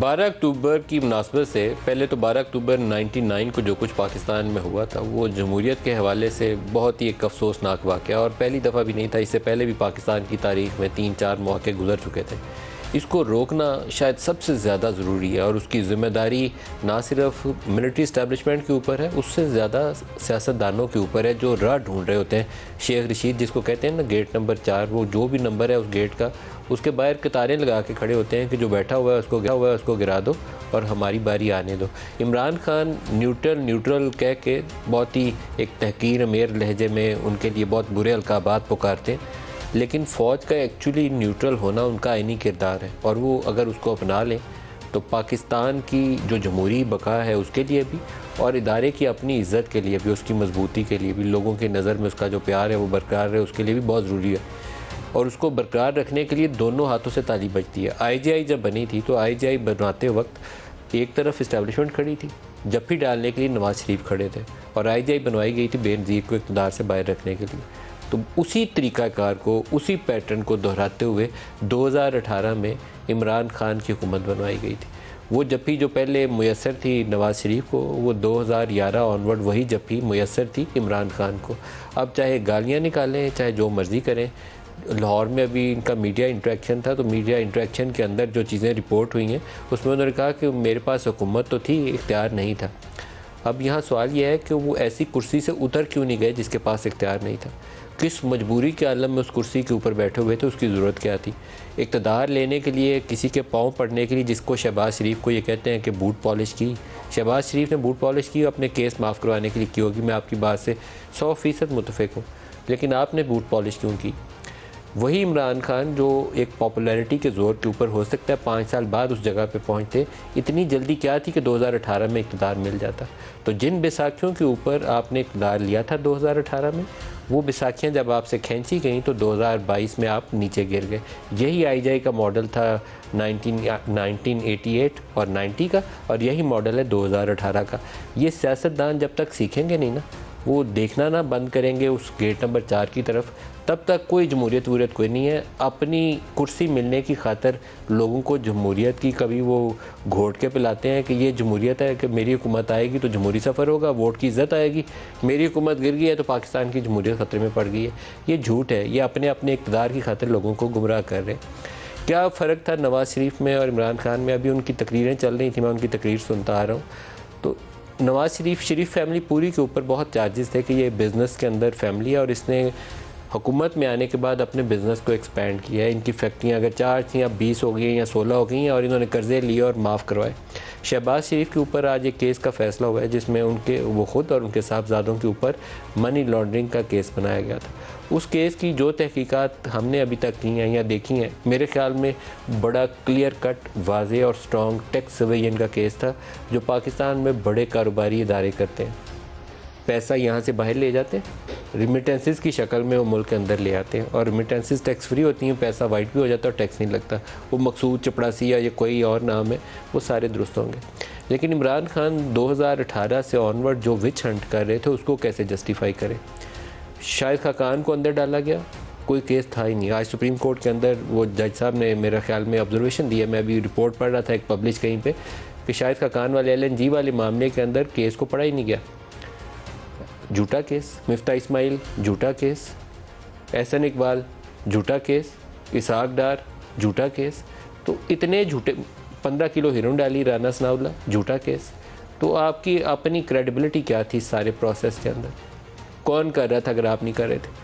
12 अक्टूबर की मुनासबत से पहले तो 12 अक्टूबर 99 को जो कुछ पाकिस्तान में हुआ था वो जमहूरियत के हवाले से बहुत ही एक अफसोसनाक वाक़या और पहली दफ़ा भी नहीं था। इससे पहले भी पाकिस्तान की तारीख़ में 3-4 मौके गुजर चुके थे। इसको रोकना शायद सबसे ज़्यादा ज़रूरी है और उसकी ज़िम्मेदारी ना सिर्फ मिलिट्री इस्टेब्लिशमेंट के ऊपर है, उससे ज़्यादा सियासतदानों के ऊपर है जो राह ढूंढ रहे होते हैं। शेख रशीद जिसको कहते हैं ना, गेट नंबर 4, वो जो भी नंबर है उस गेट का, उसके बाहर कतारें लगा के खड़े होते हैं कि जो बैठा हुआ है उसको गिरा दो और हमारी बारी आने दो। इमरान खान न्यूट्रल कह के बहुत ही एक तहकीर अमेर लहजे में उनके लिए बहुत बुरे अलकाबात पुकारते हैं, लेकिन फ़ौज का एक्चुअली न्यूट्रल होना उनका आइनी किरदार है और वो अगर उसको अपना लें तो पाकिस्तान की जो जमहूरी बका है उसके लिए भी और इदारे की अपनी इज़्ज़त के लिए भी, उसकी मजबूती के लिए भी, लोगों की नज़र में उसका जो प्यार है वो बरकरार है, उसके लिए भी बहुत ज़रूरी है। और उसको बरकरार रखने के लिए दोनों हाथों से ताली बजती है। IGI जब बनी थी तो IGI बनाते वक्त एक तरफ इस्टेब्लिशमेंट खड़ी थी, जप्फी डालने के लिए नवाज शरीफ खड़े थे, और IGI बनवाई गई थी बेनज़ीर को इक़्तिदार से बाहर रखने के लिए। तो उसी तरीक़ाकार को, उसी पैटर्न को दोहराते हुए 2018 में इमरान खान की हुकूमत बनवाई गई थी। वो जप्फी जो पहले मुयस्सर थी नवाज शरीफ को, वो 2011 ऑनवर्ड वही जप्फी मुयस्सर थी इमरान खान को। अब चाहे गालियाँ निकालें, चाहे जो मर्ज़ी करें। लाहौर में अभी इनका मीडिया इंटरेक्शन था, तो मीडिया इंटरेक्शन के अंदर जो चीज़ें रिपोर्ट हुई हैं उसमें उन्होंने कहा कि मेरे पास हुकूमत तो थी, इख्तियार नहीं था। अब यहाँ सवाल यह है कि वो ऐसी कुर्सी से उतर क्यों नहीं गए जिसके पास इख्तियार नहीं था? किस मजबूरी के आलम में उस कुर्सी के ऊपर बैठे हुए थे? उसकी ज़रूरत क्या थी? इक़्तिदार लेने के लिए, किसी के पाँव पड़ने के लिए, जिसको शहबाज शरीफ को ये कहते हैं कि बूट पॉलिश की, शहबाज शरीफ ने बूट पॉलिश की अपने केस माफ़ करवाने के लिए की होगी, मैं आपकी बात से 100% मुतफ़िक़ हूँ, लेकिन आपने बूट पॉलिश क्यों की? वही इमरान खान जो एक पॉपुलैरिटी के ज़ोर के ऊपर हो सकता है 5 साल बाद उस जगह पे पहुंचते, इतनी जल्दी क्या थी कि 2018 में इक़्तिदार मिल जाता। तो जिन बैसाखियों के ऊपर आपने इक़्तिदार लिया था 2018 में, वो बैसाखियाँ जब आपसे खींची गई तो 2022 में आप नीचे गिर गए। यही IGI का मॉडल था 1988 और 90 का, और यही मॉडल है 2018 का। ये सियासतदान जब तक सीखेंगे नहीं ना, वो देखना ना बंद करेंगे उस गेट नंबर 4 की तरफ, तब तक कोई जमहूरियत वूरियत कोई नहीं है। अपनी कुर्सी मिलने की खातर लोगों को जमहूरियत की कभी वो घोट के पिलाते हैं कि ये जमहूरियत है कि मेरी हुकूमत आएगी तो जमहूरी सफ़र होगा, वोट की इज़्ज़त आएगी, मेरी हुकूमत गिर गई है तो पाकिस्तान की जमहूरियत ख़तरे में पड़ गई है। ये झूठ है, ये अपने इक़्तिदार की खातिर लोगों को गुमराह कर रहे हैं। क्या फ़र्क था नवाज शरीफ में और इमरान खान में? अभी उनकी तकरीरें चल रही थी, मैं उनकी तकरीर सुनता आ रहा हूँ। तो नवाज शरीफ फैमिली पूरी के ऊपर बहुत चार्जेस थे कि ये बिज़नेस के अंदर फैमिली है और इसने हुकूमत में आने के बाद अपने बिज़नेस को एक्सपेंड किया है। इनकी फैक्ट्रियाँ अगर 4 थी या 20 हो गई या 16 हो गई हैं और इन्होंने कर्ज़े लिए और माफ़ करवाए। शहबाज शरीफ के ऊपर आज एक केस का फ़ैसला हुआ है जिसमें वो ख़ुद और उनके साहबजादों के ऊपर मनी लॉन्ड्रिंग का केस बनाया गया था। उस केस की जो तहकीकात हमने अभी तक की हैं या देखी हैं, मेरे ख़्याल में बड़ा क्लियर कट, वाज़ेह और स्ट्रॉन्ग टैक्स एवेजन का केस था जो पाकिस्तान में बड़े कारोबारी इदारे करते हैं। पैसा यहाँ से बाहर ले जाते हैं, रिमिटेंसेस की शक्ल में वो मुल्क के अंदर ले आते हैं, और रिमिटेंसेस टैक्स फ्री होती हैं, पैसा वाइट भी हो जाता है और टैक्स नहीं लगता। वो मकसूद चपड़ासी या ये कोई और नाम है, वो सारे दुरुस्त होंगे। लेकिन इमरान खान 2018 से ऑनवर्ड जो विच हंट कर रहे थे उसको कैसे जस्टिफाई करें? शाहिद खाकान को अंदर डाला गया, कोई केस था ही नहीं। आज सुप्रीम कोर्ट के अंदर वो जज साहब ने मेरा ख्याल में ऑब्जर्वेशन दिया, मैं अभी रिपोर्ट पढ़ रहा था एक पब्लिश कहीं पे, कि शाहिद खाकान वाले LNG वाले मामले के अंदर केस को पढ़ा ही नहीं गया। झूठा केस, मिफ्ता इस्माइल झूठा केस, एहसन इकबाल झूठा केस, इसहाक डार झूठा केस। तो इतने झूठे, 15 किलो हीरोइन डाली राना सनाउल्लाह झूठा केस। तो आपकी अपनी क्रेडिबिलिटी क्या थी सारे प्रोसेस के अंदर? कौन कर रहा था अगर आप नहीं कर रहे थे?